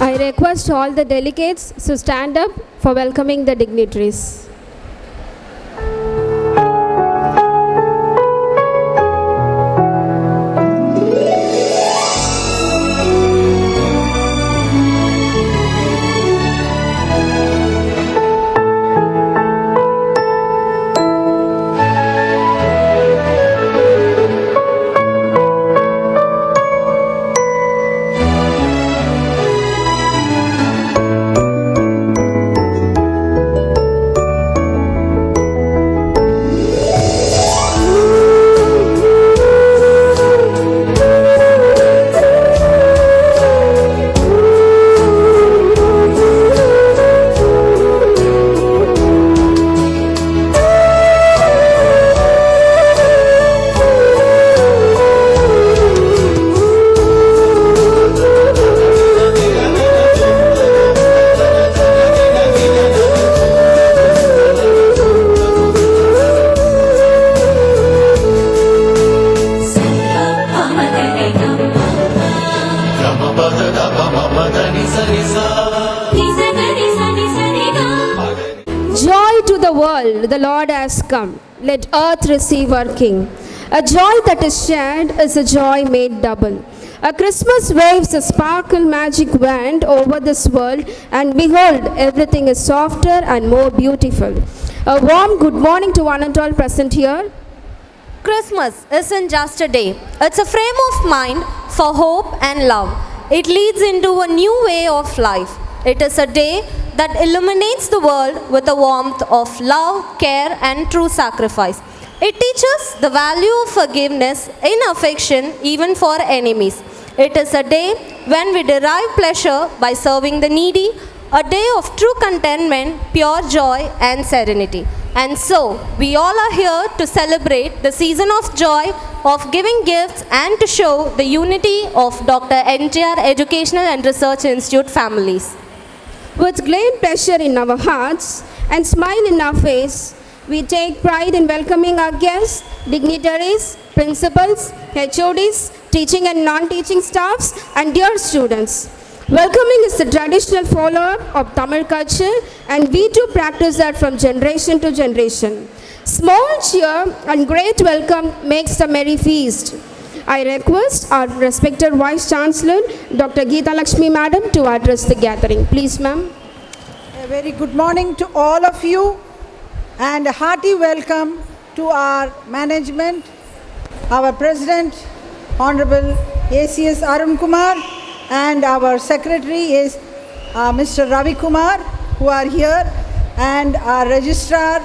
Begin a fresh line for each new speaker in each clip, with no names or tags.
I request all the delegates to stand up for welcoming the dignitaries. Joy to the world, the Lord has come. Let earth receive our King. A joy that is shared is a joy made double. A Christmas waves a sparkle magic wand over this world, and behold, everything is softer and more beautiful. A warm good morning to one and all present here.
Christmas isn't just a day. It's a frame of mind for hope and love. It leads into a new way of life. It is a day that illuminates the world with the warmth of love, care, and true sacrifice. It teaches the value of forgiveness in affection even for enemies. It is a day when we derive pleasure by serving the needy, a day of true contentment, pure joy, and serenity. And so, we all are here to celebrate the season of joy, of giving gifts, and to show the unity of Dr. NTR Educational and Research Institute families.
With great pleasure in our hearts and smile in our face, we take pride in welcoming our guests, dignitaries, principals, HODs, teaching and non-teaching staffs, and dear students. Welcoming is the traditional follower of Tamil culture, and we too practice that from generation to generation. Small cheer and great welcome makes a merry feast. I request our respected Vice Chancellor, Dr. Geeta Lakshmi Madam, to address the gathering. Please, ma'am.
A very good morning to all of you, and a hearty welcome to our management, our President, Honorable ACS Arun Kumar, and our Secretary is Mr. Ravi Kumar, who are here, and our Registrar,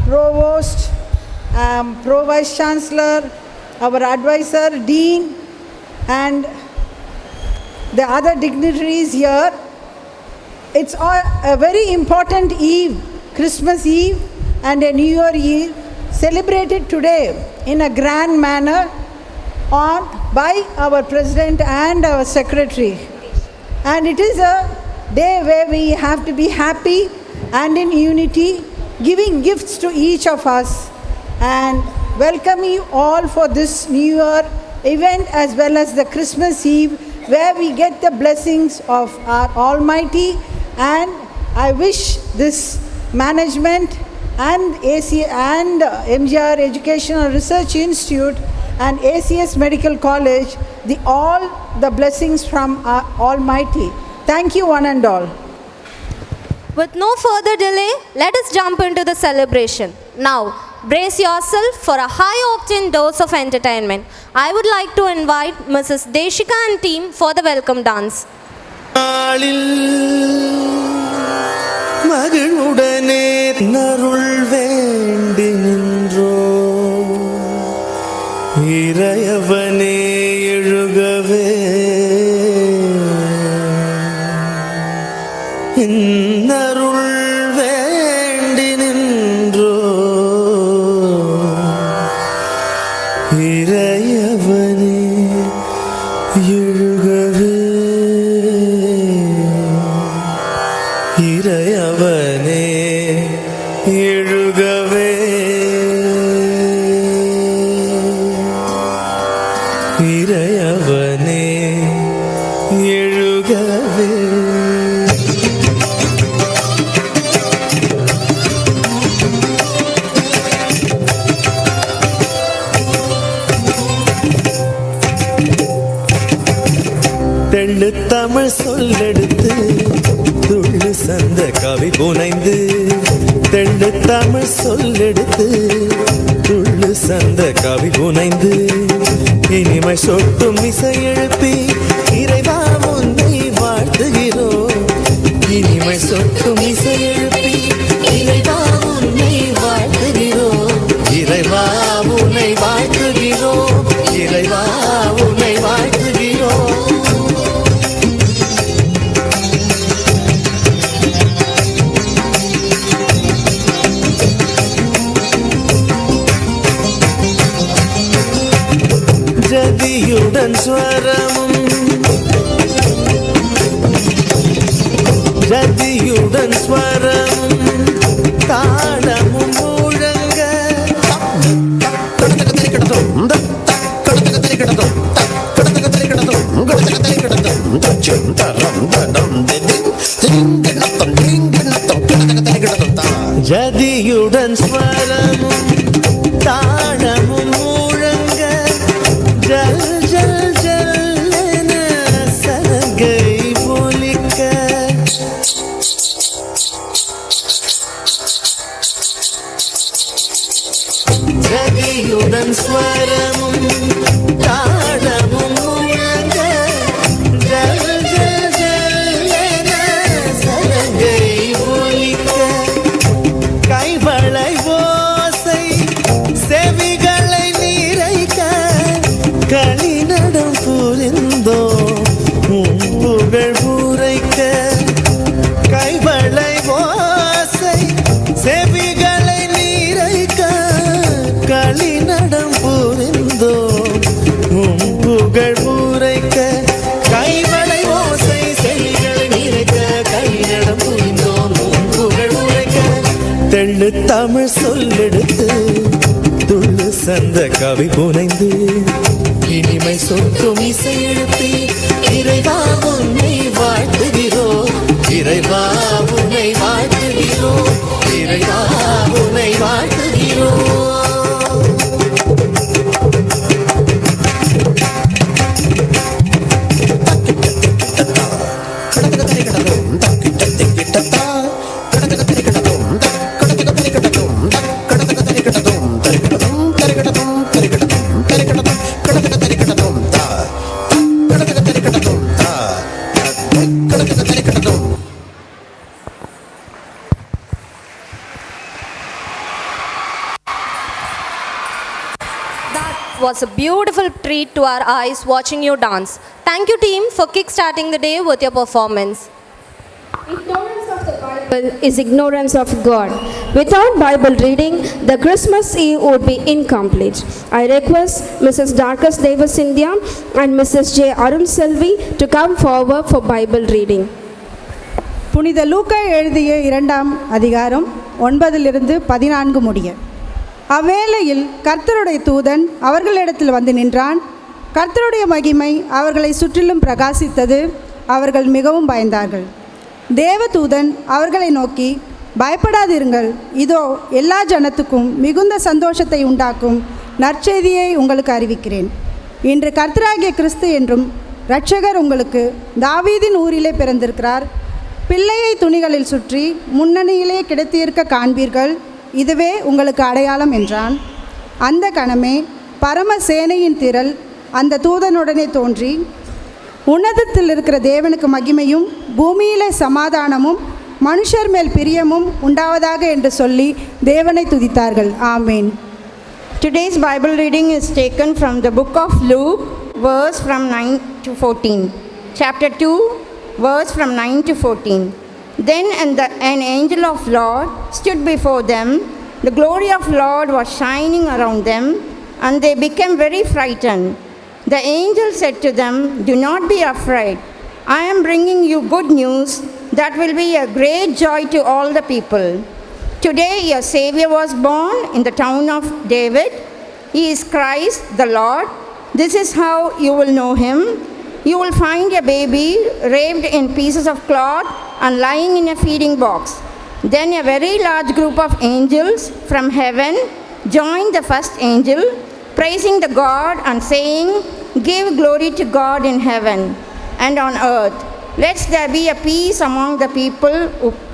Provost, Pro Vice Chancellor, our Advisor, Dean, and the other dignitaries here. It's a very important eve, Christmas Eve and a New Year Eve, celebrated today in a grand manner by our President and our Secretary. And it is a day where we have to be happy and in unity, giving gifts to each of us, and welcome you all for this New Year event as well as the Christmas Eve, where we get the blessings of our Almighty. And I wish this management and AC and MGR Educational Research Institute and ACS Medical College all the blessings from our Almighty. Thank you one and all.
With no further delay, let us jump into the celebration. Now, brace yourself for a high-octane dose of entertainment. I would like to invite Mrs. Deshika and team for the welcome dance.
மகளுடனே நருள் வேண்டி நின்றோ இறையவனே எழுகவே நருள் வேண்டி நின்றோ இறையவனே எழுகவே இறையவனே எழுகவே இறையவனே எழுகவே தெள்ளு தமிழ் சொல்லெடுத்து துள்ளு சந்த கவி புனைந்து தெள்ளு தமிழ் சொல்லெடுத்து துள்ளு சந்த கவி புனைந்து இனிமை சொட்டும் இசை எழுப்பி இறைவா உன்னை வாழ்த்துகிறோம். இனிமை சொட்டும் இசை எழுப்பி இறைவா உன்னை வாழ்த்துகிறோம். இறைவா உன்னை வாழ்த்துகிறோம். இறைவா உன்னை வாழ்த்துகிறோம். ஜதியுடன் ஸ்வரமும் ஜதியுடன் ஸ்வரமும் தாளமும் முழங்க ஜதியுடன் ஸ்வரமும் தாளமும் முழங்க ஜல் ஜல் ஜல் என சலங்கை ஒலிக்க ஜதியுடன் ஸ்வரமும் தாளமும் முழங்க ஜல் ஜல் ஜல் என சலங்கை ஒலிக்க கைவளை ஓசை செவிகளை நிறைக்க களிநடம் புரிந்தோ உன் புகழ் உரைக்க கைவளை ஓசை செவிகளை நிறைக்க களிநடம் புரிந்தோ உன் புகழ் உரைக்க கைவளை ஓசை செவிகளை நிறைக்க களிநடம் புரிந்தோ உன் புகழ் உரைக்க தெள்ளு தமிழ் சொல்லெடுத்து துள்ளு சந்த கவி புனைந்து இனிமை சொட்டும் இசை எழுப்பி இறைவா உன்னை வாழ்த்துகிறோம். இறைவா உன்னை வாழ்த்துகிறோம். இறைவா உன்னை வாழ்த்துகிறோம்.
Was a beautiful treat to our eyes watching you dance. Thank you team for kick-starting the day with your performance.
Ignorance of the Bible is ignorance of God. Without Bible reading, the Christmas Eve would be incomplete. I request Mrs. Darkus Davis India and Mrs. J. Arun Selvi to come forward for Bible reading.
புனித லூக்கா எழுதிய 2ஆம் அதிகாரம் 9 14 முடிய. அவ்வேளையில் கர்த்தருடைய தூதன் அவர்களிடத்தில் வந்து நின்றான். கர்த்தருடைய மகிமை அவர்களை சுற்றிலும் பிரகாசித்தது. அவர்கள் மிகவும் பயந்தார்கள். தேவதூதன் அவர்களை நோக்கி, பயப்படாதிருங்கள், இதோ எல்லா ஜனத்துக்கும் மிகுந்த சந்தோஷத்தை உண்டாக்கும் நற்செய்தியை உங்களுக்கு அறிவிக்கிறேன். இன்று கர்த்தராகிய கிறிஸ்து என்றும் இரட்சகர் உங்களுக்கு தாவீதின் ஊரிலே பிறந்திருக்கிறார். பிள்ளையை துணிகளில் சுற்றி முன்னணியிலே கிடத்தியிருக்க காண்பீர்கள். இதுவே உங்களுக்கு அடையாளம் என்றான். அந்த கணமே பரம சேனையின் திரள் அந்த தூதனுடனே தோன்றி, உன்னதத்தில் இருக்கிற தேவனுக்கு மகிமையும் பூமியிலே சமாதானமும் மனுஷர் மேல் பிரியமும் உண்டாவதாக என்று சொல்லி தேவனை துதித்தார்கள். ஆமேன்.
Today's Bible reading is taken from the book of Luke, verse from 9 to 14. Chapter 2, verse from 9 to 14. Then an angel of Lord stood before them. The glory of Lord was shining around them, and they became very frightened. The angel said to them, "Do not be afraid. I am bringing you good news that will be a great joy to all the people. Today your Savior was born in the town of David. He is Christ the Lord. This is how you will know him. You will find a baby wrapped in pieces of cloth and lying in a feeding box." Then a very large group of angels from heaven joined the first angel, praising the God and saying, "Give glory to God in heaven, and on earth. Let there be a peace among the people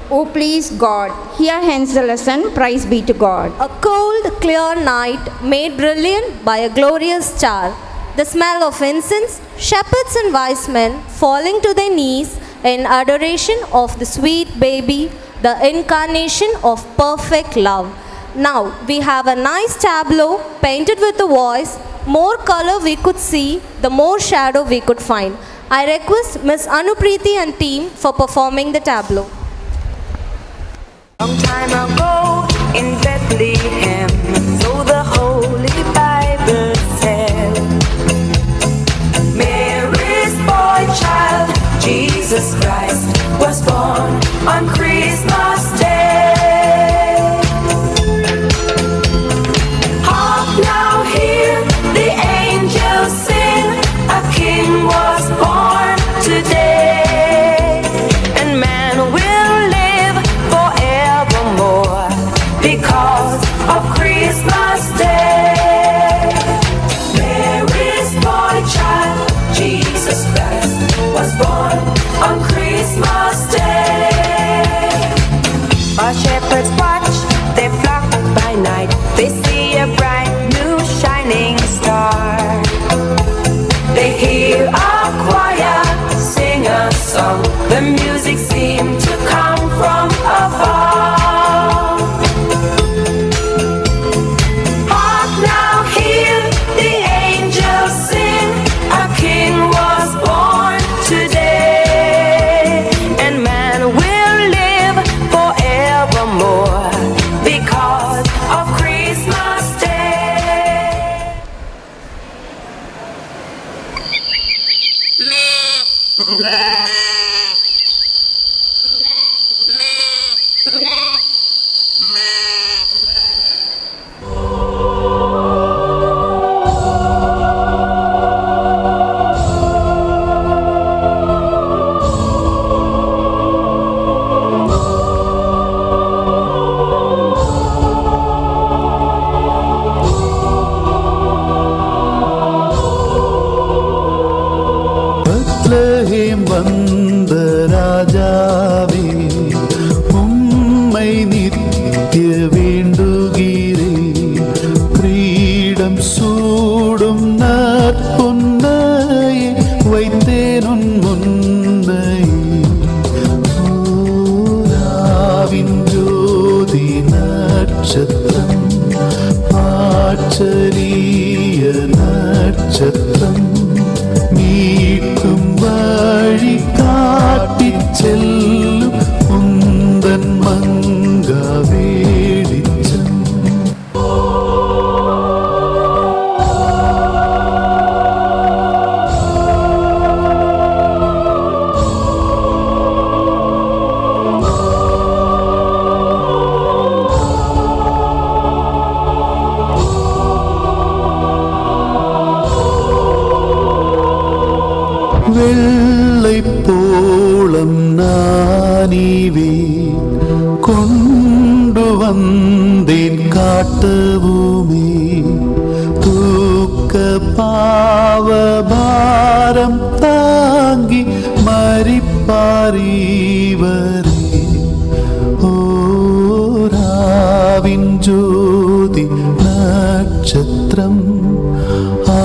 who please God. Here ends the lesson. Praise be to God.
A cold, clear night made brilliant by a glorious star. The smell of incense, shepherds and wise men falling to their knees in adoration of the sweet baby, the incarnation of perfect love. Now we have a nice tableau painted with the voice. More color we could see, the more shadow we could find. I request Miss Anupreeti and team for performing the tableau.
Long time ago in Bethlehem, so the Holy Bible said, Mary's boy child, Jesus Christ, was born on Christmas Day. Hark now, hear the angels sing, a king was born today, and man will live forevermore because of Christmas Day. Mary's boy child, Jesus Christ, was born on Christmas Day. While shepherds watch their flock by night, they see a bright new shining star. They hear a choir sing a song, the music seemed to come from afar. Hark now, hear the angels sing, a king was born today, and man will live forevermore because of Christmas Day.
Bethlehem வந்த ராஜாவே, உம்மை நித்திய வேண்டுகிறேன். கிரீடம் சூடும் நற்பொன்னையே வைத்தேன் உன் முன்னையே. ஓராவின் ஜோதி நட்சத்திரம், ஆச்சரிய நட்சத்திரம், மீட்கும் வழி காட்டிச் செல்லும் உந்தன் மங்கா வெளிச்சம். வெள்ளை போளம் நானிவே கொண்டு வந்தேன் காட்டவுமே. தூக்க பாவ பாரம் தாங்கி மரிப்பாரிவரே. ஓராவின் ஜோதி நட்சத்திரம்,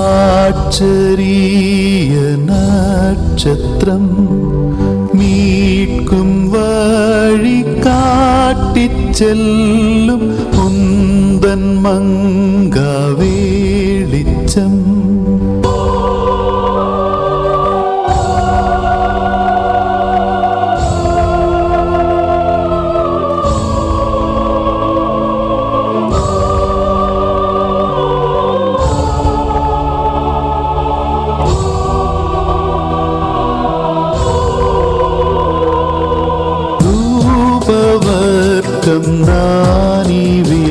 ஆச்சரிய நட்சத்திரம், மீட்கும் வழி காட்டிச் செல்லும் உந்தன் மங்கா வெளிச்சம். ரூபவர்க்கம் நானிவே,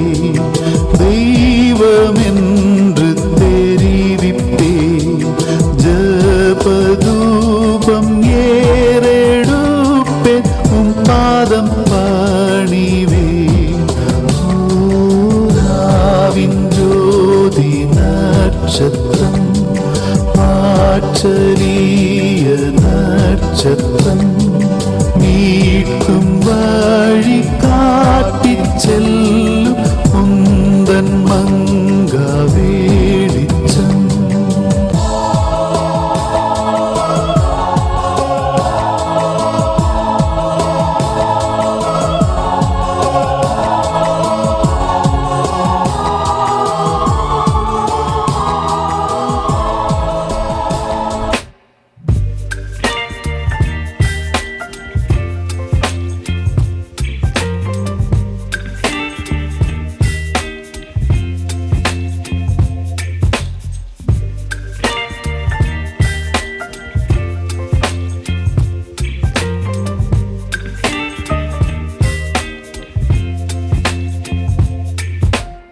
தெய்வம் என்று தெரிவிப்பே. ஜபதூபம் ஏறெடுப்பேன், உம் பாதம் பணிவே. ஓராவின் ஜோதி நட்சத்திரம், ஆச்சரிய வெளிச்சத்தன் மீட்கும் வழி காட்டிச் செல்லும் உந்தன் மங்கா வெளிச்சம்.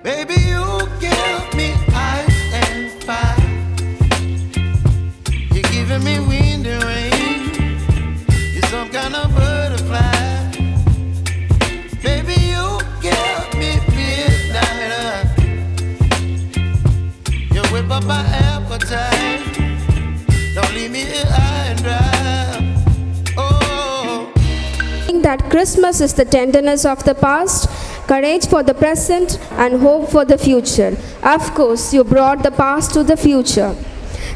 Baby, you give me ice and fire. You're giving me wind and rain. You're some kind of butterfly. Baby, you give me midnight. You whip up my appetite. Don't leave me here high and dry. Oh.
That Christmas is the tenderness of the past, courage for the present, and hope for the future. Of course, you brought the past to the future.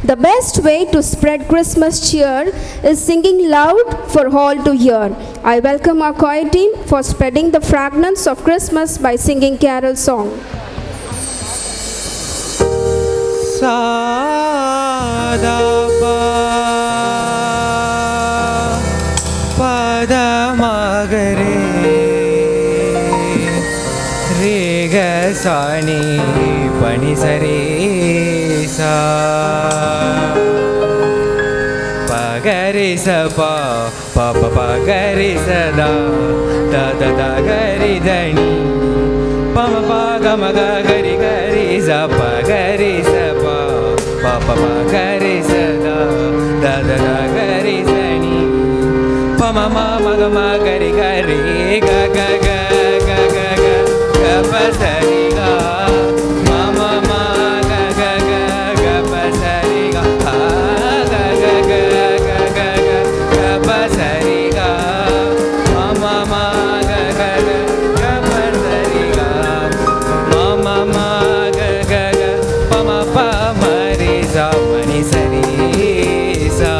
The best way to spread Christmas cheer is singing loud for all to hear. I welcome our choir team for spreading the fragrance of Christmas by singing carol song.
Sadapa Padamagare Rega Sani Panisare Sa Pagare Sapa Papa Pagare Sada Da da da Gari Dani Pama Pagama Gari Gari Zapa Gari Sapa Papa Pagare Sada Da da da Gari Zani Pama Mama Gama Gari Gari Ga Ga Ga Ga Ga Ga Ga Pa Sa Ri Ga Mama Ma Ga Ga Ga Ga Pa Sa Ri Ga Ha Ga Ga Ga Ga Ga Ga Ga Pa Sa Ri Ga Mama Ma Ga Ga Ga Ga Pa Sa Ri Ga Mama Ma Ga Ga Ga Pa Ma Pa Ma Ri Sa Ma Ni Sa Ri Sa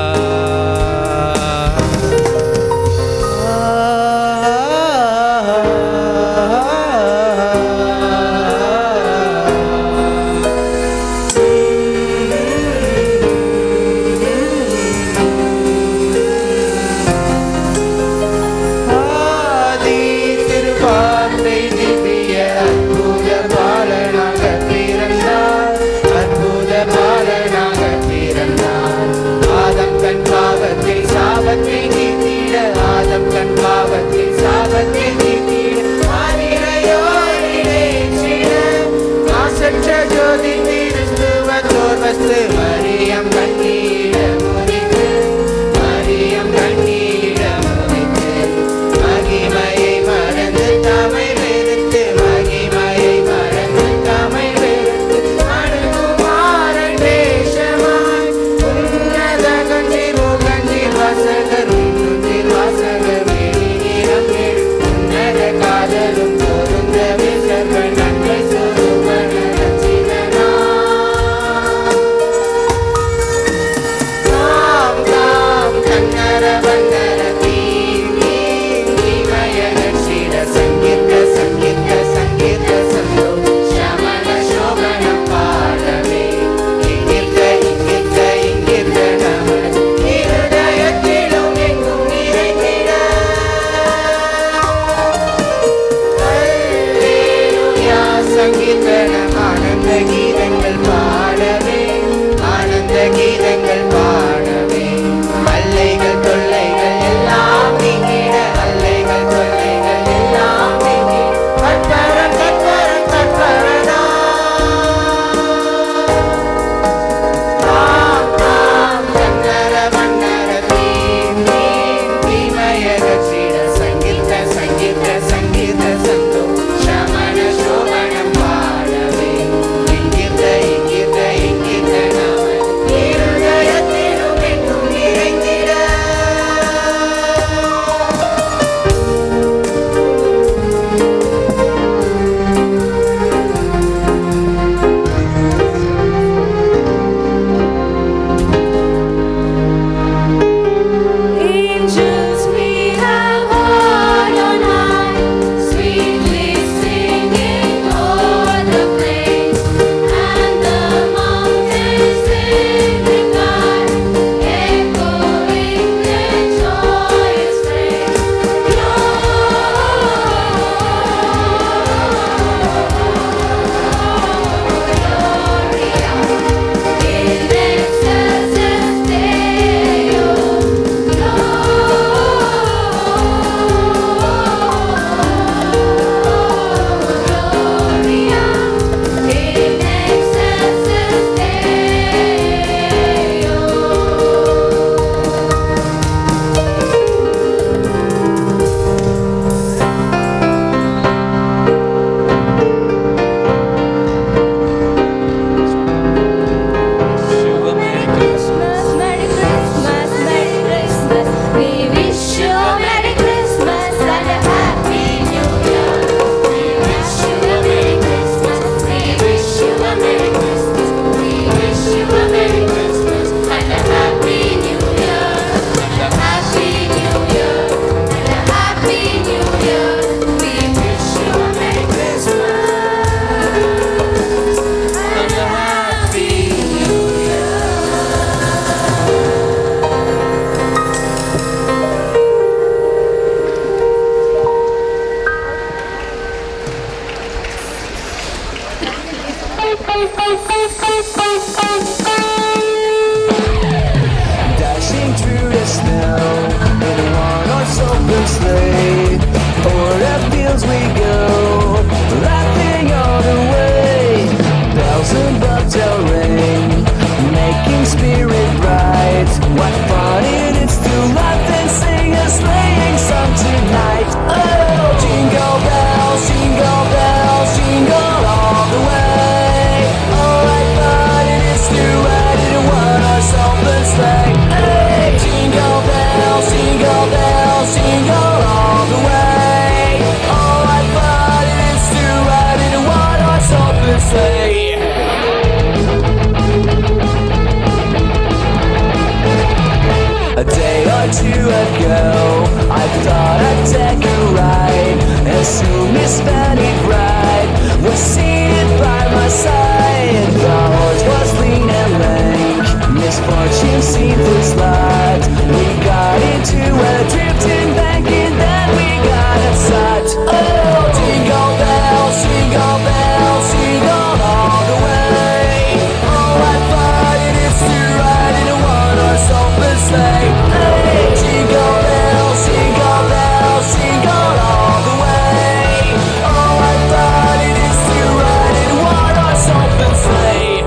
A day or two ago, I thought I'd take a ride, and soon Miss Fanny Bride was seated by my side. The horse was lean and lank, misfortune seemed to slide. We got into a drifting bank and then we got inside. Oh, jingle bells, jingle bells, jingle all the way. Oh, what fun it is to ride in a one-horse open sleigh. Hey, jingle bells, jingle bells, jingle all the way. Oh, what fun it is to ride in a one-horse open sleigh.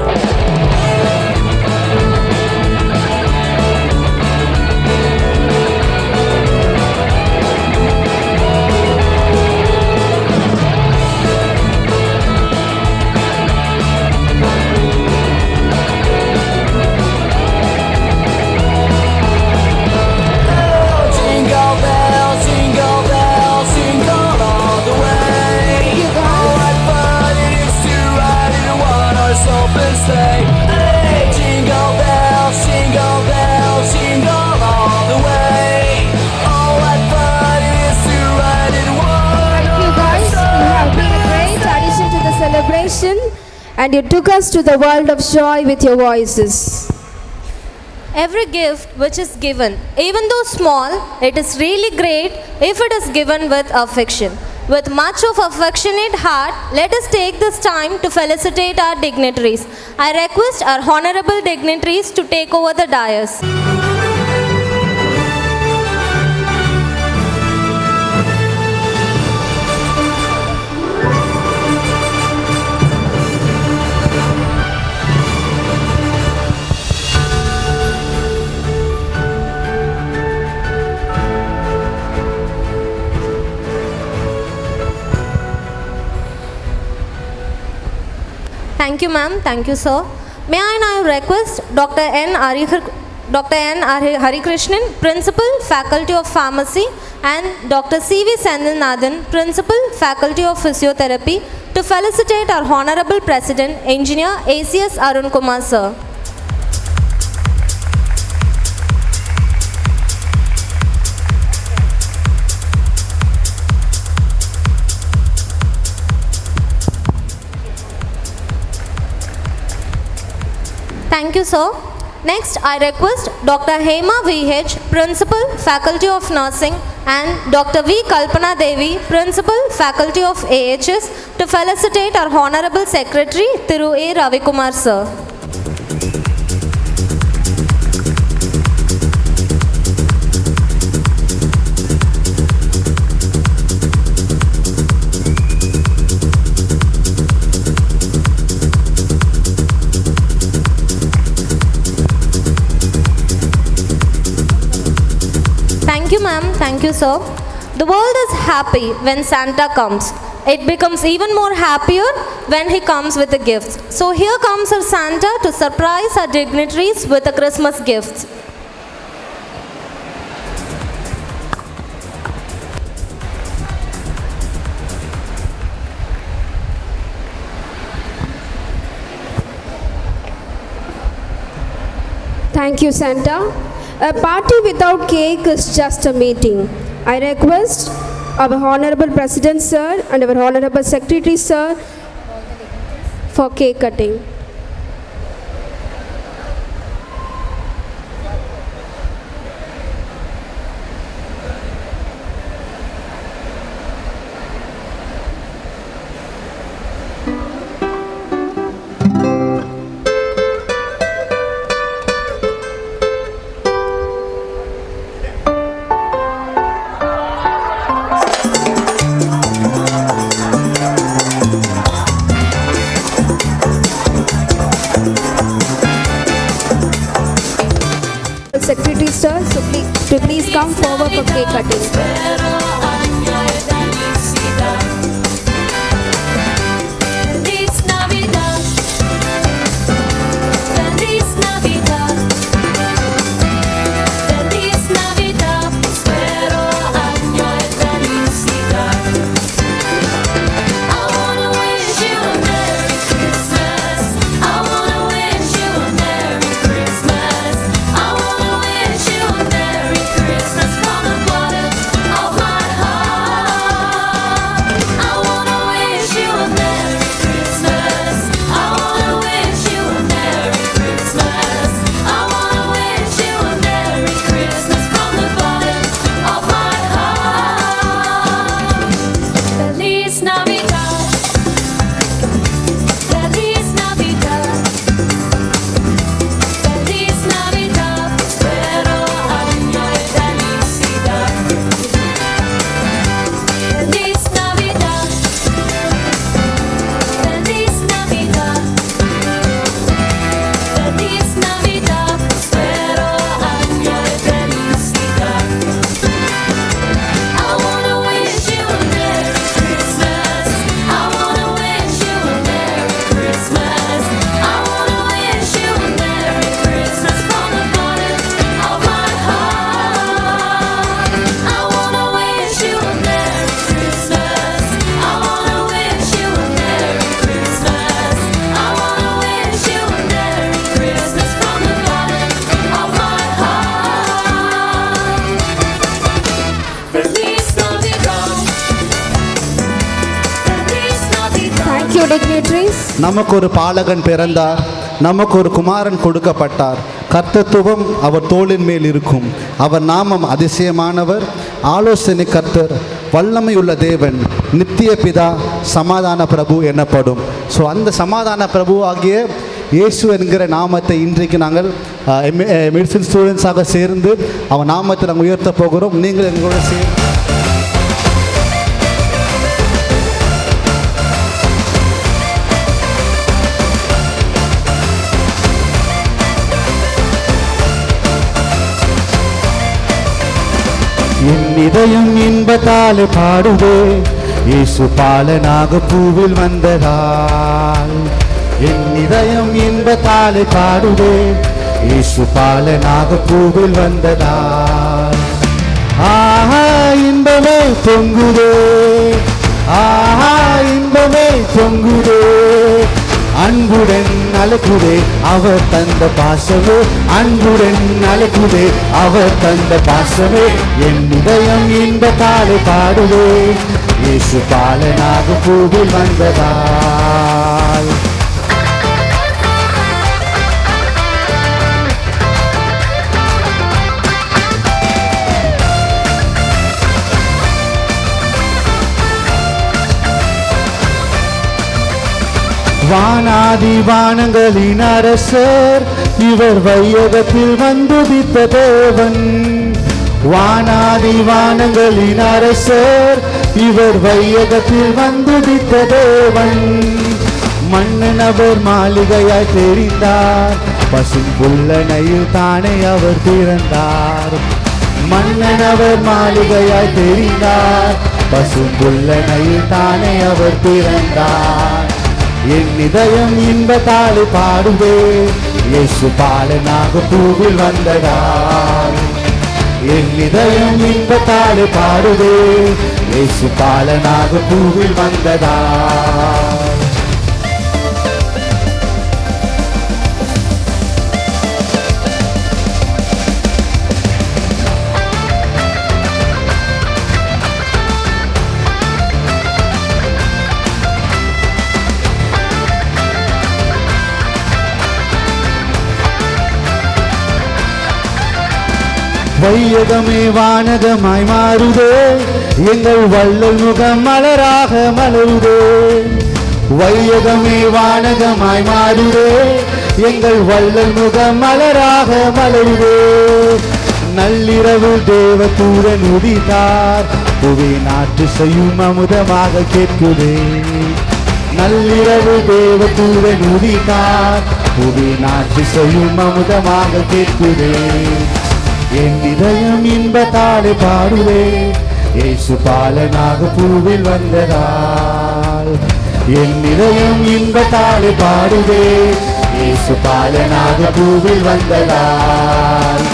Jingle bells, jingle bells, jingle all the way. Oh, what fun it is to ride in a one-horse open sleigh. Hey, jingle bells, jingle bells, jingle all the way. Oh, what fun it is to ride in a
Thank you guys.
one-horse
You have
open
been a great addition to the celebration and you took us to the world of joy with your voices.
Every gift which is given, even though small, it is really great if it is given with affection. With much of affectionate heart, let us take this time to felicitate our dignitaries. I request our honorable dignitaries to take over the dais. Thank you, ma'am. Thank you, sir. May I now request Dr. N. Harikrishnan, Principal, Faculty of Pharmacy, and Dr. C.V. Senthilnathan, Principal, Faculty of Physiotherapy, to felicitate our Honorable President, Engineer ACS Arun Kumar, sir. Thank you, sir. Next, I request Dr. Hema VH, Principal, Faculty of Nursing, and Dr. V. Kalpana Devi, Principal, Faculty of AHS, to felicitate our Honorable Secretary, Thiru A. Ravikumar, sir. Thank you, ma'am. Thank you, sir. The world is happy when Santa comes. It becomes even more happier when he comes with the gifts. So here comes our Santa to surprise our dignitaries with the Christmas gifts.
Thank you, Santa. A party without cake is just a meeting. I request our Honorable President, sir, and our Honorable Secretary, sir, for cake cutting. Secretary, sir, so please come forward for cake cutting.
I wanna wish you a Merry
dignitaries.
நமக்கு ஒரு பாலகன் பிறந்தார், நமக்கு ஒரு குமாரன் கொடுக்கப்பட்டார். கர்த்தத்துவம் அவர் தோளின் மேல் இருக்கும். அவர் நாமம் அதிசயமானவர், ஆலோசனை கர்த்தர், வல்லமையுள்ள தேவன், நித்திய பிதா, சமாதான பிரபு எனப்படும். ஸோ அந்த சமாதான பிரபு ஆகிய இயேசு என்கிற நாமத்தை இன்றைக்கு நாங்கள் மெடிசன் ஸ்டூடெண்ட்ஸாக சேர்ந்து அவன் நாமத்தை நாங்கள் உயர்த்த போகிறோம். நீங்கள் எங்களோட சேர்ந்து என் இதயம் இன்பத்தால் பாடுவே, இயேசு பாலனாக பூவில் வந்ததால். என் இதயம் இன்பத்தால் பாடுவே, இயேசு பாலனாக பூவில் வந்ததால். ஆஹா இன்பமே பொங்குதே, ஆஹா இன்பமே பொங்குதே, அன்புடன் அழைக்குதே அவர் தந்த பாசமே, அன்புடன் அழைக்குதே அவர் தந்த பாசமே. என் இதயம் இன்பத்தால் பாடுவே, இயேசு பாலனாக பூவில் வந்ததால். வானாதி வானங்களின் அரசர், இவர் வையகத்தில் வந்துதித்த தேவன். வானாதி வானங்களின் அரசர், இவர் வையகத்தில் வந்துதித்த தேவன். மன்னன் அவர் மாளிகையாய் தெரிந்தார், பசும் புல்லனையில் தானே அவர் பிறந்தார். மன்னன் அவர் மாளிகையாய் தெரிந்தார், பசும் புல்லனையில் தானே அவர் பிறந்தார். என் இதயம் இன்பத்தால் பாடுவே, இயேசு பாலனாக பூவில் வந்ததால். என் இதயம் இன்பத்தால் பாடுவே, இயேசு பாலனாக பூவில் வந்ததால். வையகமே வானகமாய் மாறுதே, எங்கள் வள்ளல் முகம் மலராக மலருதே. வையகமே வானகமாய் மாறுதே, எங்கள் வள்ளல் முகம் மலராக மலருதே. நள்ளிரவு தேவதூதன் உதித்தார், புவி நாட்டு செய்யும் அமுதமாக கேட்குதே. நள்ளிரவு தேவதூதன் உதித்தார், புவி நாட்டு செய்யும் அமுதமாக கேட்குதே. என் இதயம் இன்பத்தால் பாடுவே, இயேசு பாலனாக பூவில் வந்ததால். என் இதயம் இன்பத்தால் பாடுவே, இயேசு பாலனாக பூவில் வந்ததால்.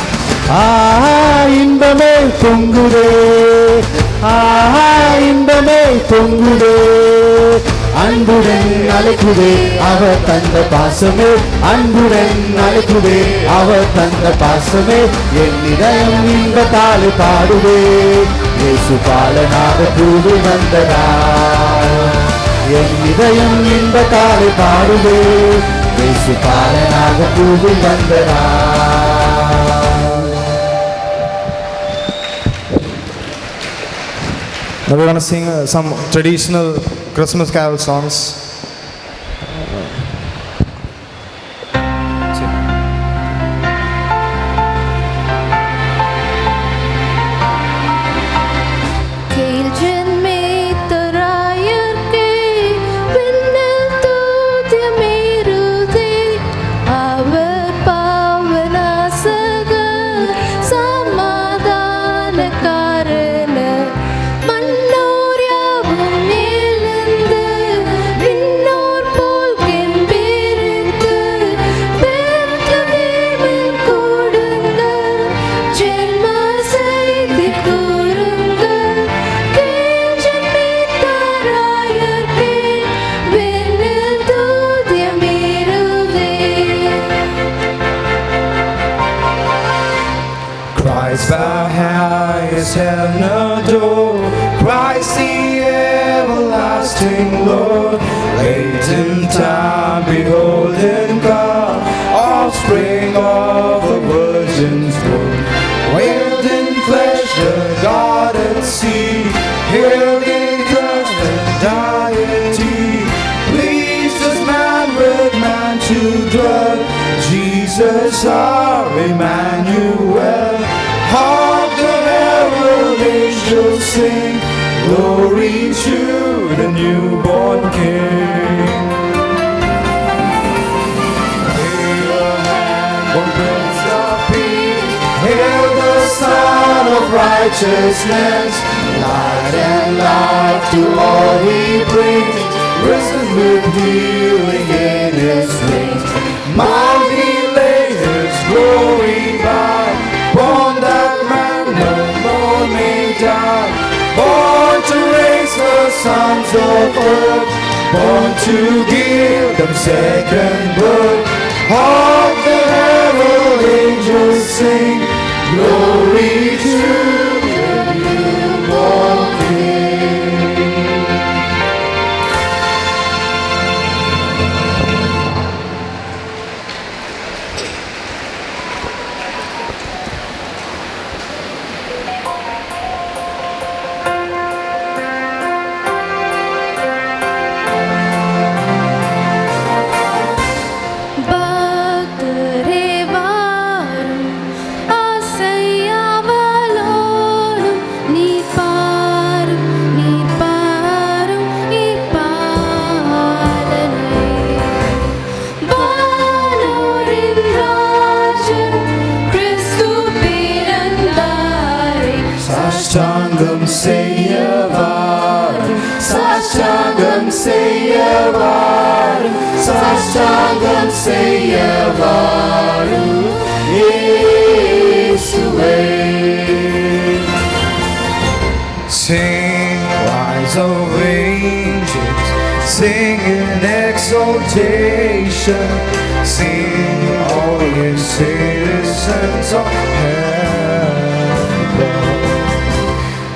ஆஹா இன்பமே பொங்குதே, ஆஹா இன்பமே பொங்குதே, அன்புடன் அழைக்குதே அவர் தந்த பாசமே, அன்புடன் அழைக்குதே அவர் தந்த பாசமே. என் இதயம் இன்பத்தால் பாடுவே, இயேசு பாலனாக பூவில் வந்ததால். என் இதயம் இன்பத்தால் பாடுவே, இயேசு பாலனாக பூவில் வந்ததால்.
Now we're going to sing some traditional Christmas carol songs.
Christ thou highest heaven adore, Christ the everlasting
sing, Lord. Late in time, beholding God, offspring of the Virgin's womb. Wailed in flesh, the God at sea, hailed in Christ and deity. Pleased as man with man to dwell, Jesus our Emmanuel. Hark the herald angels sing, glory to the newborn King. Hail the man, Prince of Peace, hail the Son of Righteousness. Light and life to all he brings, risen with healing in his wings. Mighty lay his glory by, born that man no more may die. Born to raise the sons of earth, born to give them second birth. Hark the herald angels sing, glory to the newborn King. Sastangam Seyavaram, Sastangam Seyavaram, Sastangam Seyavaram, Yeshuve. Sing, choirs of angels, sing in exaltation, sing all ye citizens of heaven.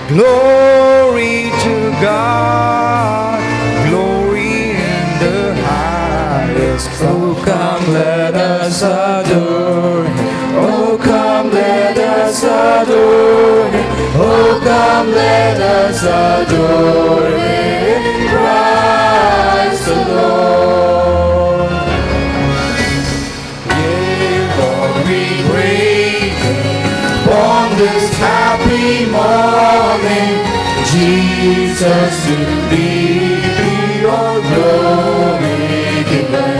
Glory to God, glory in the highest. Oh, come, let us adore Him. Oh, come, let us adore Him. Oh, come, let us adore Him. Christ the Lord. Yea, Lord, we praise Thee. On this happy morning, Jesus, to Thee be all glory given.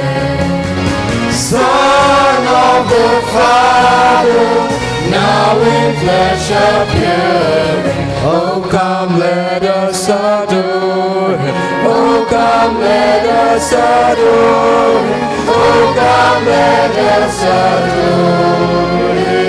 Son of the Father, now in flesh appearing. Oh, come, let us adore Him. Oh, come, let us adore Him. Oh, come, let us adore Him.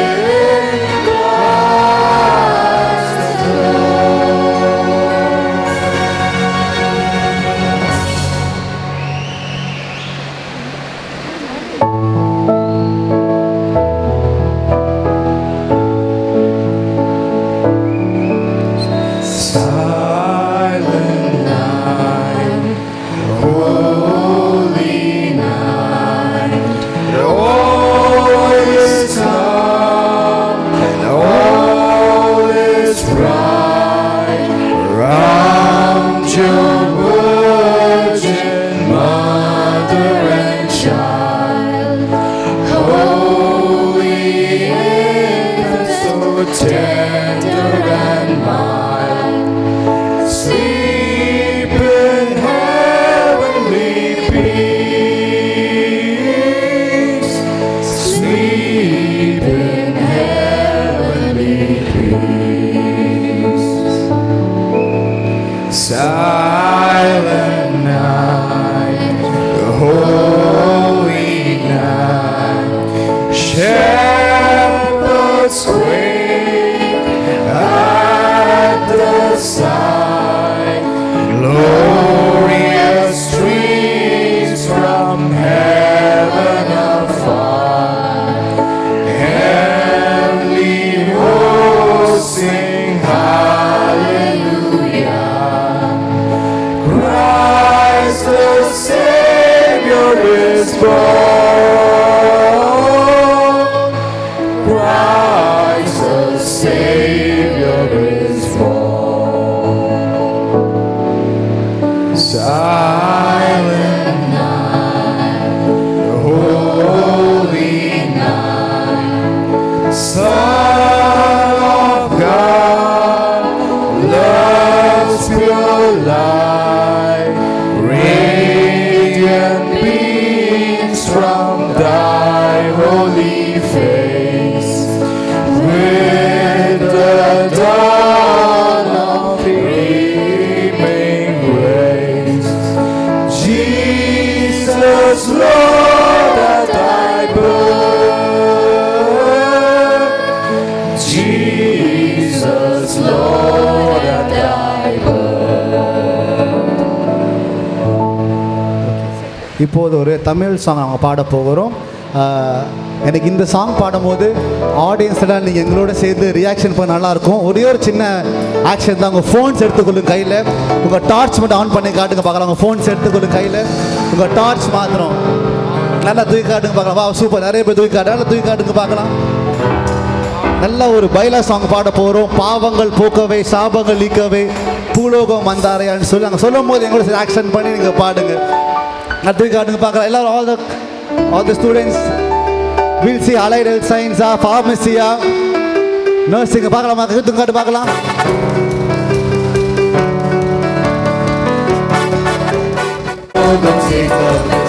Silent night, the holy night, shepherds wait at
born. Christ the Savior is born. Silent night, holy night, Son of God, love's pure light, radiant beams from thy holy face, with the dawn of evening grace. Jesus, Lord, at thy birth. Jesus, Lord, at thy birth.
இப்போது ஒரு Tamil song அவங்க பாட போகிறோம். எனக்கு இந்த song பாடும்போது ஆடியன்ஸ்லாம் நீங்கள் எங்களோட சேர்ந்து ரியாக்ஷன் பண்ண நல்லாயிருக்கும். ஒரே ஒரு சின்ன ஆக்ஷன் தான். உங்கள் ஃபோன்ஸ் எடுத்துக்கொள்ளுங்க கையில். உங்கள் டார்ச் மட்டும் ஆன் பண்ணி காட்டுங்க பார்க்கலாம். உங்கள் ஃபோன்ஸ் எடுத்துக்கொள்ளுங்க கையில். உங்கள் டார்ச் மாத்திரம் நல்லா தூக்கி காட்டுங்க பார்க்கலாம். வா சூப்பர், நிறைய பேர் தூக்கி காட்டு. நல்லா தூக்கி காட்டுங்க பார்க்கலாம். நல்ல ஒரு பைலா சாங் பாட போகிறோம். பாவங்கள் போக்கவே சாபங்கள் நீக்கவே பூலோகம் வந்தாரையான்னு சொல்லி நாங்கள் சொல்லும் போது எங்களோட ஆக்ஷன் பண்ணி நீங்கள் பாடுங்க. நல்லா தூக்கி காட்டுங்க பார்க்கலாம். எல்லாரும் all the students will see allied health science, pharmacy, nursing. பார்க்கலாமா? தூக்கி காட்டு பார்க்கலாம்.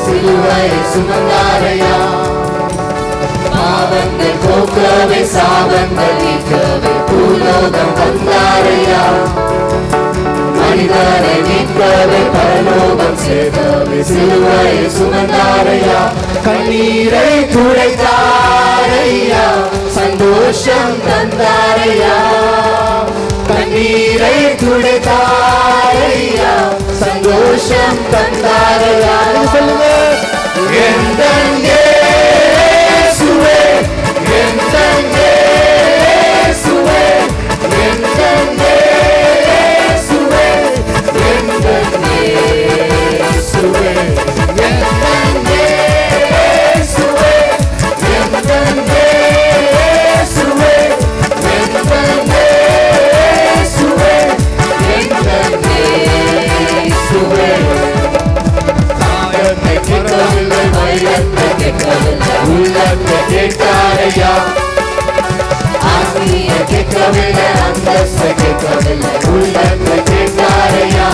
சிலுவையை சுமந்தாரையா, பாவங்கள் போக்கவே சாபங்கள் நீக்கவே பூலோகம் வந்தாரையா, மனிதனை மீட்கவே பரலோகம் சேர்க்கவே சிலுவையை சுமந்தாரையா, கண்ணீரை துடைத்தாரையா, சந்தோஷம் தந்தாரையா, கண்ணீரை துடைத்தாரையா, சந்தோஷம் தந்தாரையா. சொல்லுங்க. எந்தன் இயேசுவே, எந்தன் இயேசுவே, எந்தன் இயேசுவே, எந்தன் இயேசுவே, எந்தன் இயேசுவே, எந்தன் இயேசுவே, எந்தன் இயேசுவே, எந்தன் இயேசுவே. காயத்தை கேட்கவில்லை, வைரத்தை கேட்கவில்லை, உள்ளத்தை கேட்டாரையா, ஆசையை கேட்கவில்லை, அந்தஸ்தை கேட்கவில்லை, உள்ளத்தை கேட்டாரையா,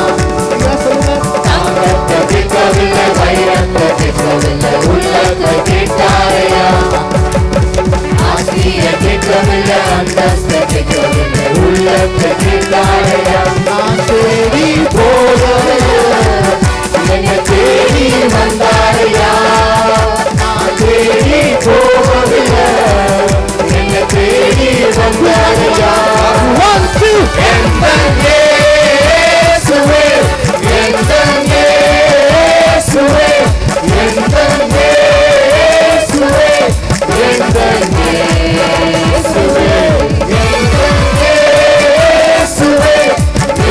காயத்தை கேட்கவில்லை, வைரத்தை கேட்கவில்லை, உள்ளத்தை கேட்டாரையா, ஆசையை கேட்கவில்லை, அந்தஸ்தை கேட்கவில்லை, உள்ளத்தை கேட்டாரையா. நான் தேடி போகவில்லை, என்னை தேடி வந்தாரையா, நான் தேடி போகவில்லை, என்னை தேடி வந்தாரையா. எந்தன் இயேசுவே, எந்தன் இயேசுவே, எந்தன் இயேசுவே, எந்தன் இயேசுவே, எந்தன் இயேசுவே,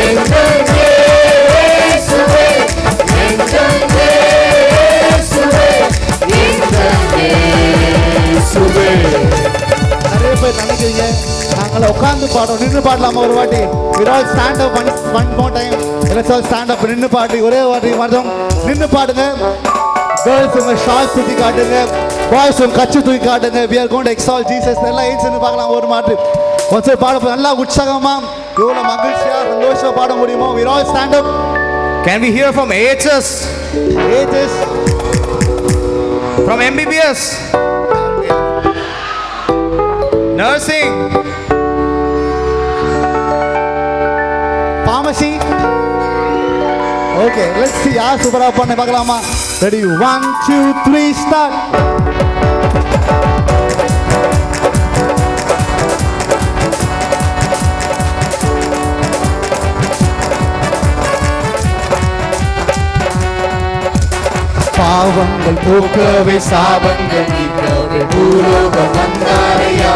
எந்தன் இயேசுவே, எந்தன் இயேசுவே, எந்தன் இயேசுவே.
நிறைய பேர் நினைக்கிறீங்க நாங்களை உட்காந்து பாடுறோம், நின்று பாடலாமா ஒரு வாட்டி? We all stand up one more time. Let's all stand up. நின்று பாடி ஒரே வாட்டி மட்டும் நின்று பாடுங்க. கேர்ள்ஸ் உங்க ஷால் தூக்கி காட்டுங்க, பாய்ஸ் உங்க கச்சு தூக்கி காட்டுங்க. We are going to exalt Jesus. எல்லாம் ஏன்ஸ் பார்க்கலாம் ஒரு மாட்டு. ஒருத்தர் பாட நல்லா உற்சாகமா எவ்வளோ மகிழ்ச்சியா சந்தோஷமா பாட முடியுமோ? We all stand up.
Can we hear from AHS?
AHS,
From MBBS? Nursing?
pharmacy. Okay, let's see யார் சூப்பரா பண்ண பார்க்கலாமா? Ready, 1 2 3 start. பாவங்கள்
போக்கவே சாபங்கள் நீக்கவே பூலோகம் வந்தாரையா,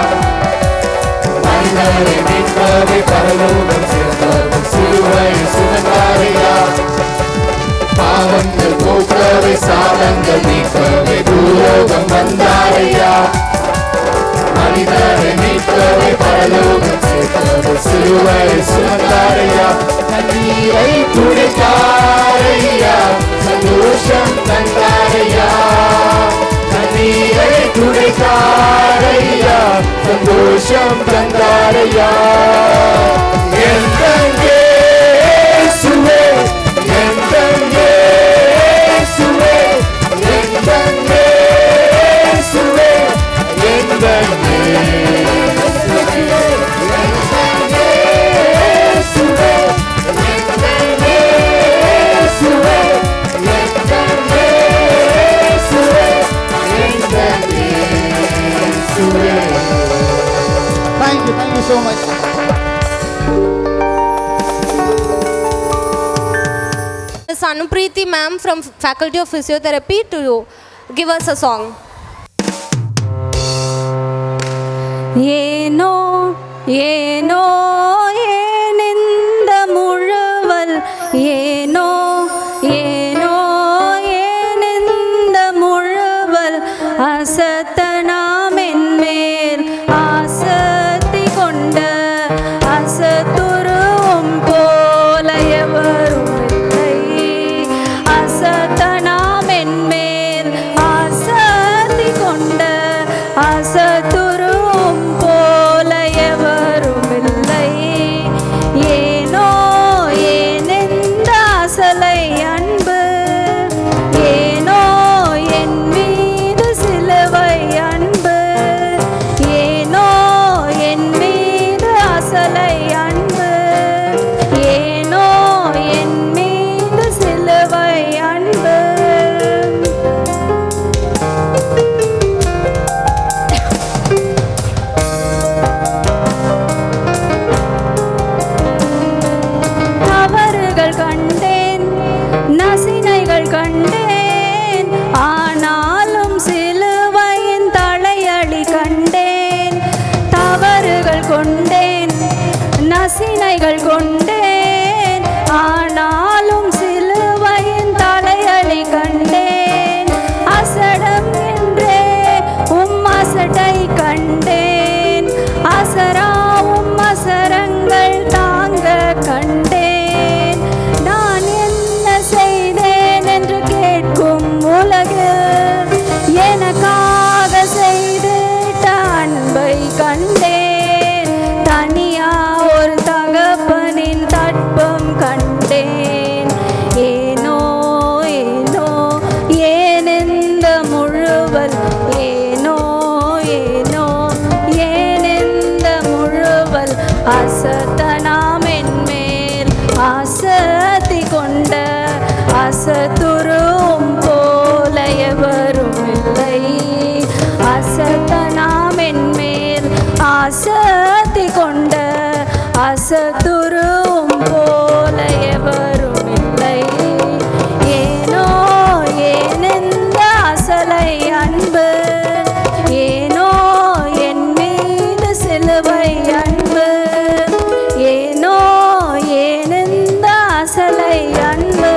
மனிதரை மீட்கவே பரலோகம் சேர்ந்தவர் சிலுவையை சுமந்தாரையா, பாவங்கள் போக்க மீட்கவே சாபங்கள் நீக்கவே பூலோகம் வந்தாரையா மனிதரை மீட்கவே பரலோகம் சேர்க்கவே சிலுவையை சுமந்தாரையா கண்ணீரை துடைத்தாரையா சந்தோஷம் தந்தாரையா கண்ணீரை துடைத்தாரையா சந்தோஷம் தந்தாரையா எந்த இயேசுவே எந்த இயேசுவே எந்த இயேசுவே எந்த
Thank you so much.
Ms. Anupreeti ma'am from Faculty of Physiotherapy to give us a song. ஏனோ ஏனோ ஏனெந்த முழுவல் ஏனோ ஏனோ ஏனெந்த முழுவல் அசத்தனாம் என்மேல் ஆசத்தி கொண்ட அசத்துருவும் போல எவரும் இல்லை அசத்தனாம் என்மேல் ஆசத்தி கொண்ட அசத்துருவும் போல எவரும் இல்லை ஏனோ ஏனெந்த அசலை அன்பு ஏனோ என் மீது சிலுவை அன்பு ஏனோ என் மீது அசலை அன்பு ஏனோ என் மீது சிலுவை அன்பு தவறுகள் கண்டேன் நசினைகள் கண்டேன் ஆனாலும் சிலுவையின் தலையடி கண்டேன் தவறுகள் கொண்டேன் நசினைகள் கொண்டேன் ஆனாலும் சிலுவையின் தலையடி கண்டேன் அசடம் என்றே அசடை கண்டேன் அசராவும் அசரங்கள் தாங்க கண்டேன் நான் என்ன செய்தேன் என்று கேட்கும் உலகு எனக்காக செய்திட்ட அன்பை கண்டேன் தனியா ஒரு தகப்பனின் தட்பம் கண்டேன் ஏனோ ஏனோ ஏனெந்த முழுவல் ஏனோ ஏனோ ஏனெந்த முழுவல் அசத்தனாம் என்மேல் ஆசத்தி கொண்ட அசத்துரும் போல எவரும் இல்லை அசத்தனாம் என்மேல் ஆசத்தி கொண்ட அசத்துரும் போல எவரும் இல்லை ஏனோ ஏனெந்த அசலை அன்பு ஏனோ என் மீது சிலுவை அன்பு ஏனோ ஏனெந்த அசலை அன்பு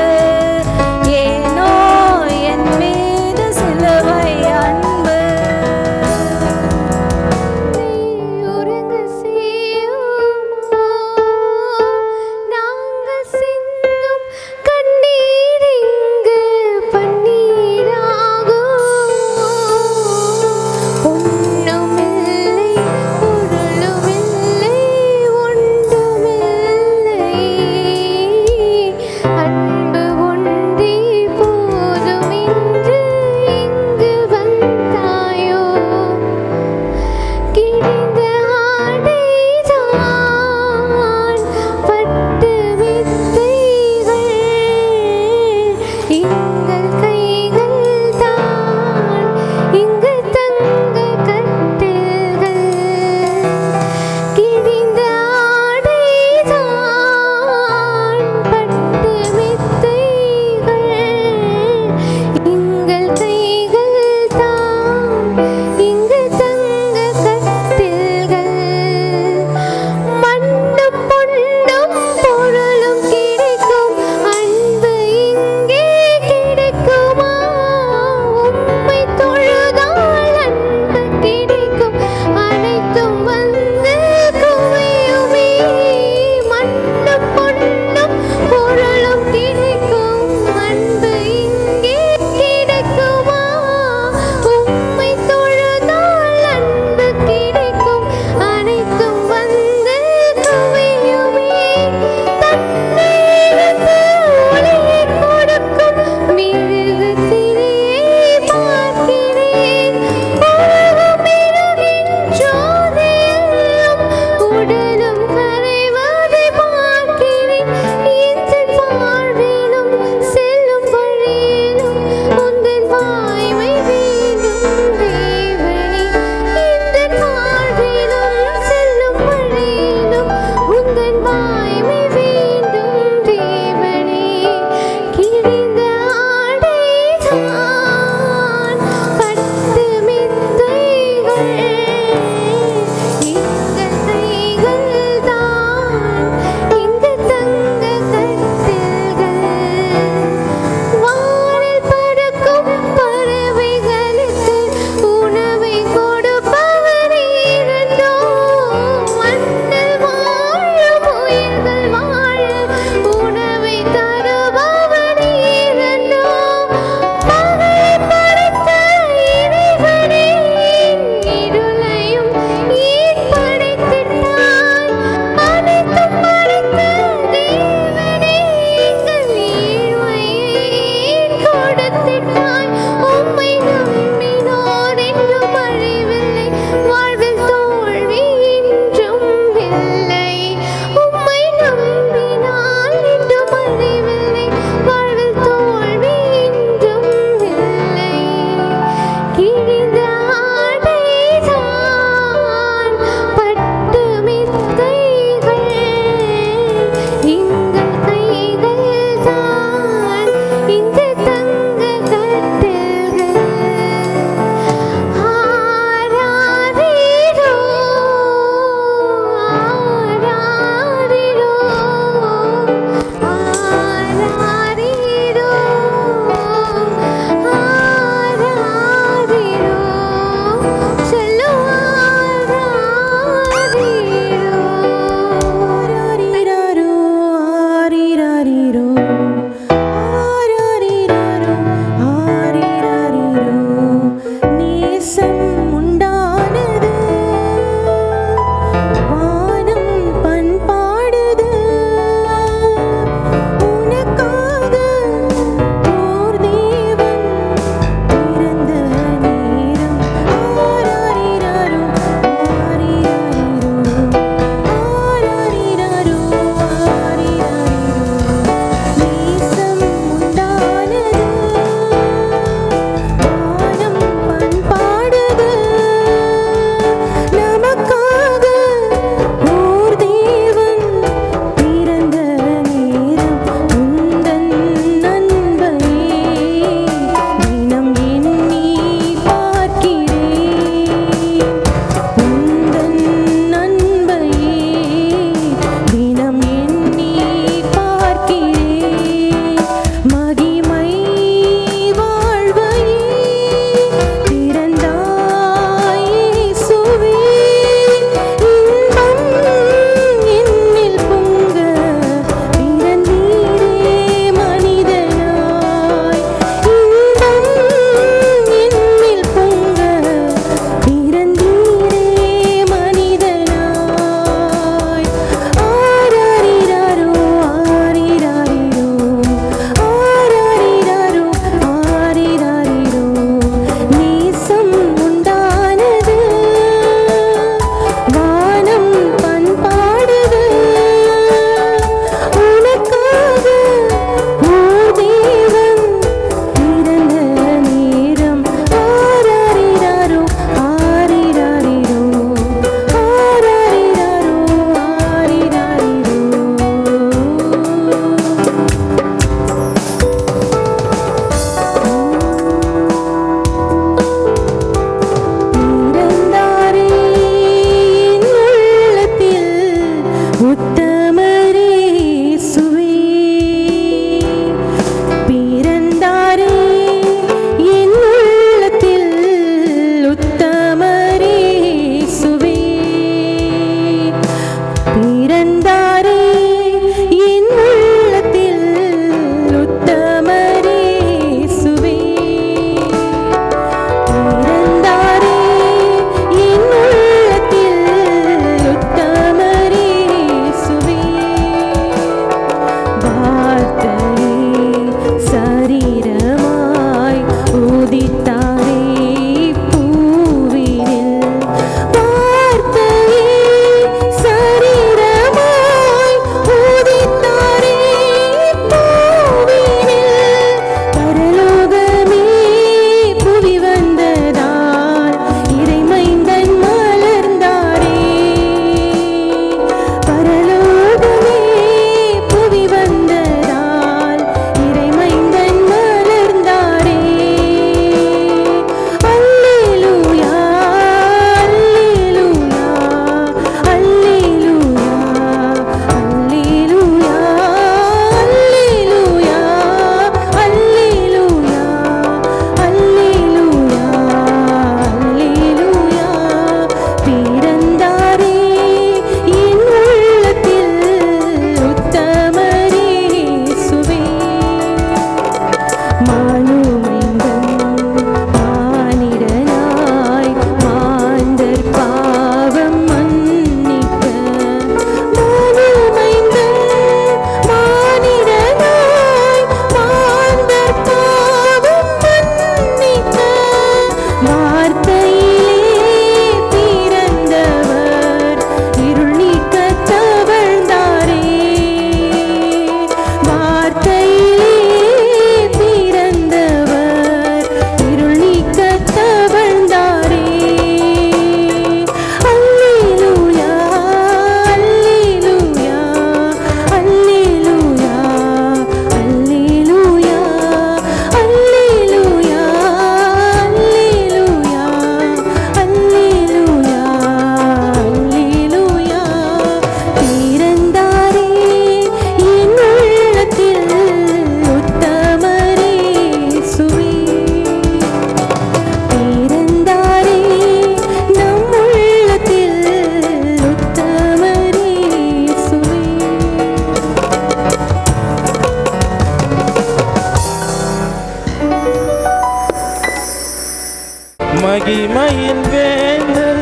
மகிமையின் வேந்தர்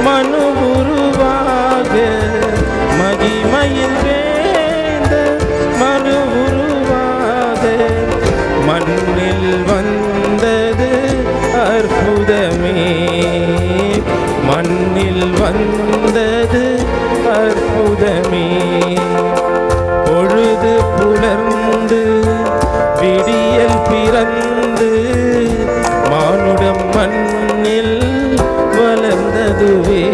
மனு உருவாக, மகிமையின் வேந்தர் மனு உருவாக, மண்ணில் வந்தது அற்புதமே, மண்ணில் வந்தது அற்புதமே. பொழுது புலர்ந்து விடியல் பிறந்து மானுடம் மண்ணில் வளர்ந்ததுவே,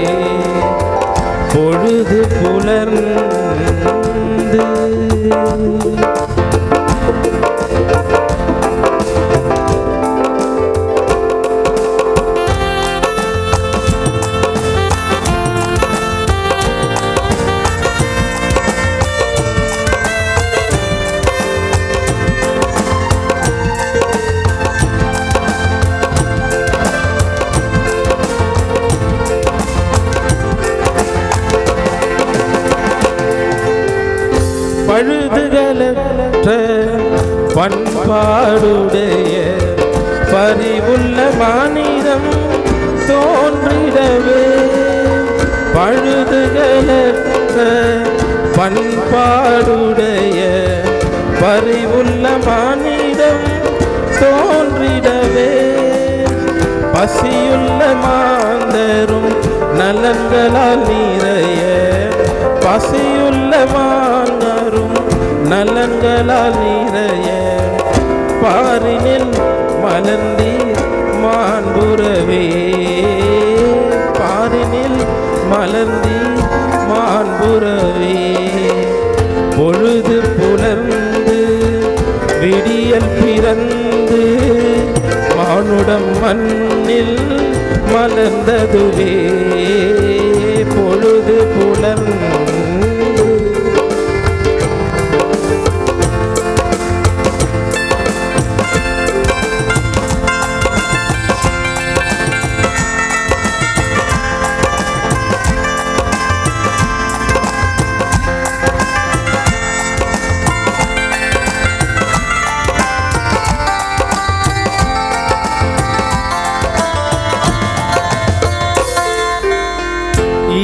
பொழுது புலர்ந்து. பழுதுகளற்ற பண்பாடுடைய பரிவுள்ள மானிடம் தோன்றிடவே, பழுதுகளற்ற பண்பாடுடைய பரிவுள்ள மானிடம் தோன்றிடவே, பசியுள்ள மாந்தரும் நலன்களால் நிறைய, பசியுள்ள மாந்தரும் நலன்களால் நிறைய, பாரினில் மலர்ந்தீர் மாண்புறவே, பாரினில் மலர்ந்தீர் மாண்புறவே. பொழுது புலர்ந்து விடியல் பிறந்து மானுடம் மண்ணில் மலர்ந்ததுவே, பொழுது புலர்ந்து.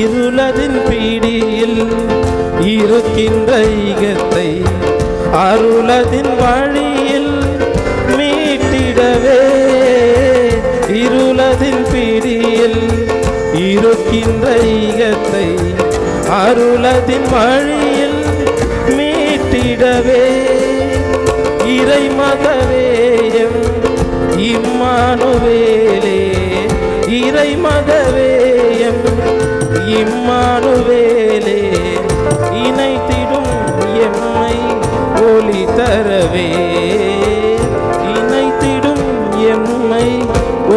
இருளதின் பீடியில் இருக்கின்ற ஈகத்தை அருளதின் வழியில் மீட்டிடவே, இருளதின் பீடியில் இருக்கின்ற ஈகத்தை அருளதின் வழியில் மீட்டிடவே, இறைமகவேயம் இம்மானுவேலே, இறைமகவேயம் இம்மானுவேலே, இணைத்திடும் எம்மை ஒளி தரவே, இணைத்திடும் எம்மை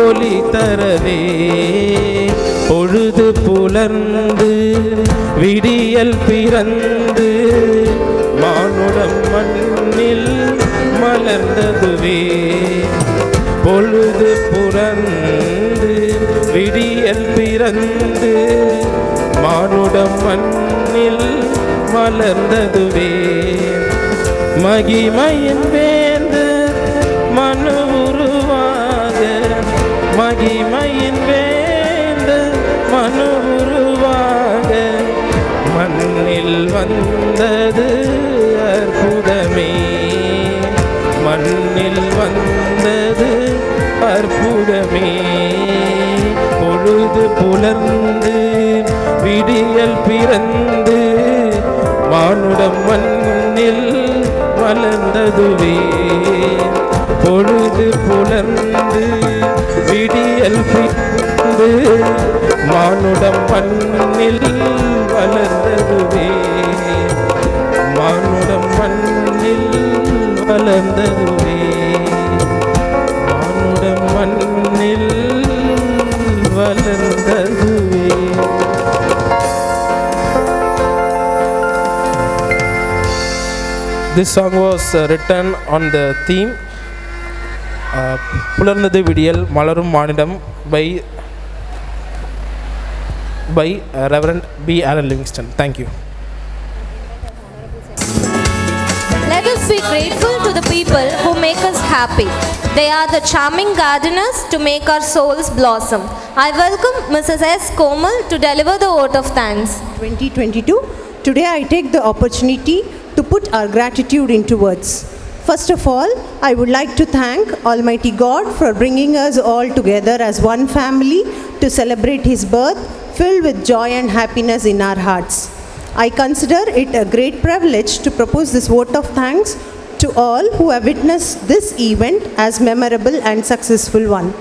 ஒளி தரவே. பொழுது புலர்ந்து விடியல் பிறந்து மானுடம் மண்ணில் மலர்ந்ததுவே, பொழுது புலர்ந்து விடியல் பிறந்து மானுடம் மண்ணில் மலர்ந்ததுவே, மகிமையின் வேந்தர் மனு உருவாக, மகிமையின் வேந்தர் மனு உருவாக, மண்ணில் வந்தது அற்புதமே, மண்ணில் வந்தது அற்புதமே. பொழுது புலர்ந்து விடியல் பிறந்து மானுடம் மண்ணில் மலர்ந்ததுவே, பொழுது புலர்ந்து விடியல் பிறந்து மானுடம் மண்ணில் வளர்ந்ததுவே, மானுடம் மண்ணில் வளர்ந்ததுவே, மானுடம் மண்ணில் வளர்ந்ததுவே. This song was written on the theme புலர்ந்தது விடியல் மலரும் மானிடம் by Reverend B. Allen Livingston. Thank you.
Let us be grateful to the people who make us happy. They are the charming gardeners to make our souls blossom. I welcome Mrs. S. Komal to deliver the vote of thanks.
2022. Today I take the opportunity to put our gratitude into words. First of all, I would like to thank Almighty God for bringing us all together as one family to celebrate His birth, filled with joy and happiness in our hearts. I consider it a great privilege to propose this vote of thanks to all who have witnessed this event as memorable and successful one.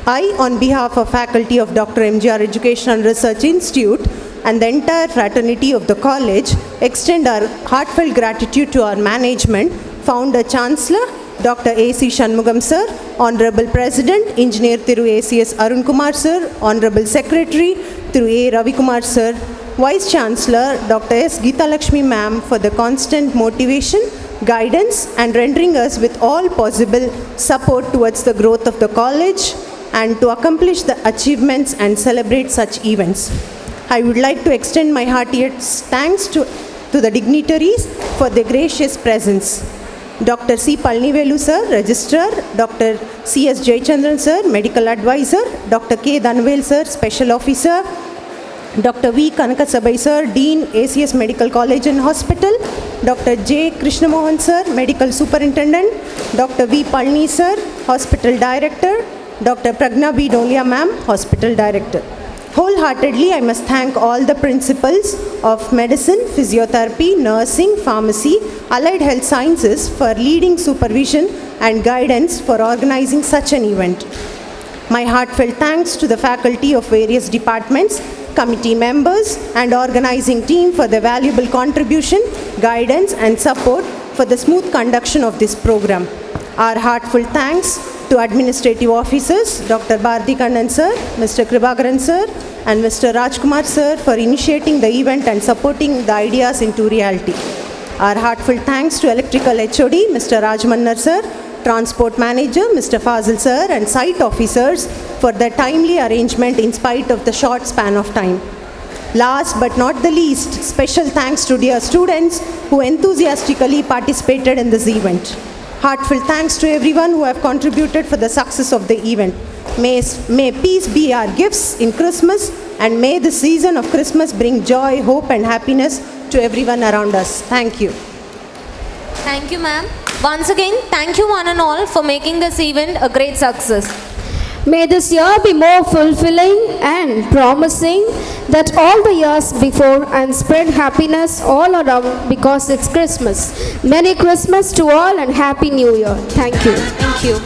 I, on behalf of faculty of Dr. MGR Education and Research Institute and the entire fraternity of the college, extend our heartfelt gratitude to our management, Founder Chancellor, Dr. A.C. Shanmugam Sir, Honorable President, Engineer Thiru A.C.S. Arun Kumar Sir, Honorable Secretary, Thiru A. Ravi Kumar Sir, Vice Chancellor, Dr. S. Geeta Lakshmi Ma'am for the constant motivation, guidance and rendering us with all possible support towards the growth of the college and to accomplish the achievements and celebrate such events. I would like to extend my heartiest thanks to the dignitaries for their gracious presence. Dr. C. Palnivelu Sir, Registrar, Dr. C. S. Jayachandran Sir, Medical Advisor, Dr. K. Dhanvel Sir, Special Officer, Dr. V. Kanakasabai Sir, Dean, ACS Medical College and Hospital, Dr. J. Krishnamohan Sir, Medical Superintendent, Dr. V. Palni Sir, Hospital Director, Dr. Pragna B. Dolia Ma'am, Hospital Director. Wholeheartedly, I must thank all the principals of medicine, physiotherapy, nursing, pharmacy, allied health sciences for leading supervision and guidance for organizing such an event. My heartfelt thanks to the faculty of various departments, committee members and organizing team for their valuable contribution, guidance and support for the smooth conduction of this program. Our heartfelt thanks to administrative officers, Dr. Bharati Kannan Sir, Mr. Kribakaran Sir and Mr. Rajkumar Sir for initiating the event and supporting the ideas into reality. Our heartfelt thanks to Electrical HOD, Mr. Rajmannar Sir, Transport Manager, Mr. Fazil Sir and Site Officers for their timely arrangement in spite of the short span of time. Last but not the least, special thanks to dear students who enthusiastically participated in this event. Heartfelt thanks to everyone who have contributed for the success of the event. May peace be our gifts in Christmas and may the season of Christmas bring joy, hope and happiness to everyone around us. Thank you.
Thank you, ma'am. Once again, thank you one and all for making this event a great success.
May this year be more fulfilling and promising than all the years before and spread happiness all around because it's Christmas. Merry Christmas to all and Happy New Year. Thank you.
Thank you.